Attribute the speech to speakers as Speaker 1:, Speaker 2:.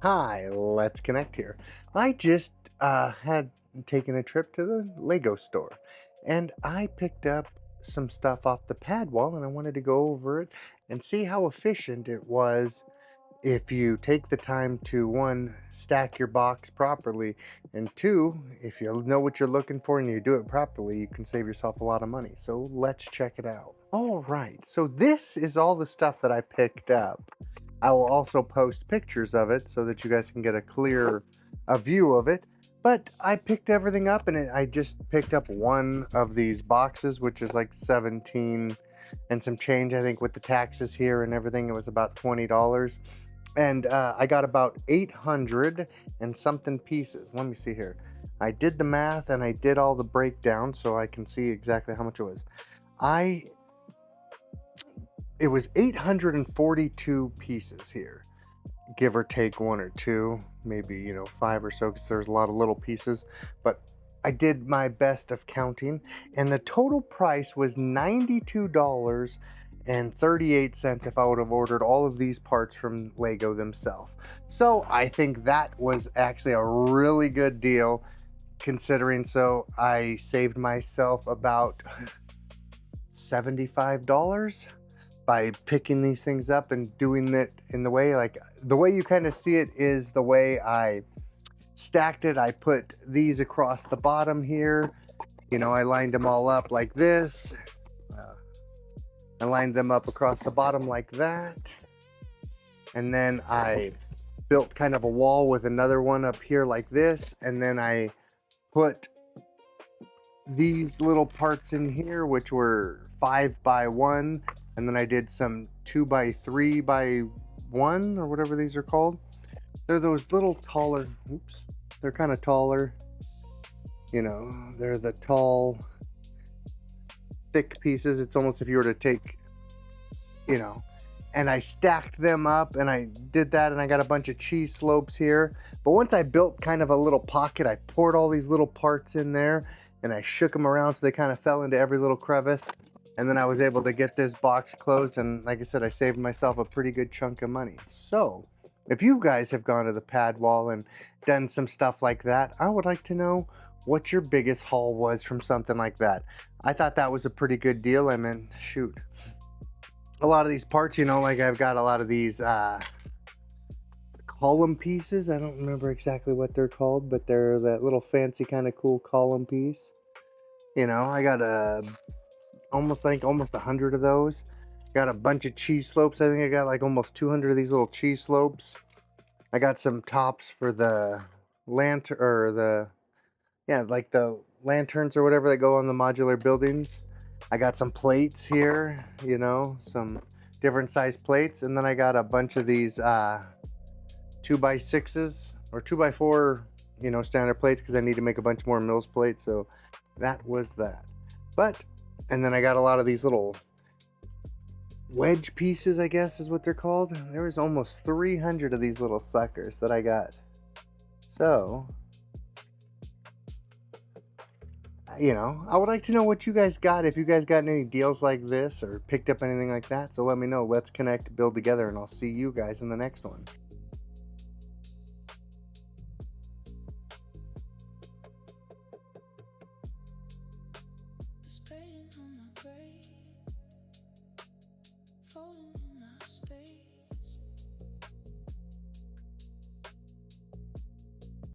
Speaker 1: Hi, let's connect here. I just had taken a trip to the Lego store and I picked up some stuff off the pad wall and I wanted to go over it and see how efficient it was if you take the time to one, stack your box properly, and two, if you know what you're looking for and you do it properly, you can save yourself a lot of money. So let's check it out. All right, so this is all the stuff that I picked up. I will also post pictures of it so that you guys can get a clear a view of it. But I picked everything up and I just picked up one of these boxes, which is like 17 and some change. I think with the taxes here and everything, it was about $20. And I got about 800 and something pieces. Let me see here. I did the math and I did all the breakdown so I can see exactly how much it was. I It was 842 pieces here, give or take one or two, maybe, five or so, because there's a lot of little pieces. But I did my best of counting, and the total price was $92.38 if I would have ordered all of these parts from Lego themselves. So I think that was actually a really good deal considering. So I saved myself about $75 by picking these things up and doing it in the way, like the way you kind of see it is the way I stacked it. I put these across the bottom here. I lined them all up like this. Uh, I lined them up across the bottom like that. And then I built kind of a wall with another one up here like this. And then I put these little parts in here, which were 5 by 1, and then I did some 2 by 3 by 1 or whatever these are called. They're those little taller, oops, they're kind of taller, they're the tall, thick pieces. It's almost if you were to take, you know, and I stacked them up and I did that and I got a bunch of cheese slopes here. But once I built kind of a little pocket, I poured all these little parts in there and I shook them around so they kind of fell into every little crevice. And then I was able to get this box closed, and like I said, I saved myself a pretty good chunk of money. So if you guys have gone to the pad wall and done some stuff like that, I would like to know what your biggest haul was from something like that. I thought that was a pretty good deal. I mean, shoot, a lot of these parts, like I've got a lot of these column pieces. I don't remember exactly what they're called, but they're that little fancy kind of cool column piece. I got almost 100 of those. Got a bunch of cheese slopes. I think I got like almost 200 of these little cheese slopes. I got some tops for the lantern, or like the lanterns or whatever that go on the modular buildings. I got some plates here, some different size plates. And then I got a bunch of these 2x6s or 2x4, standard plates, because I need to make a bunch more Mills plates. So that was that. And then I got a lot of these little wedge pieces, I guess is what they're called. There was almost 300 of these little suckers that I got. So, I would like to know what you guys got, if you guys got any deals like this or picked up anything like that. So let me know. Let's connect, build together, and I'll see you guys in the next one.
Speaker 2: Just waiting on my grave, falling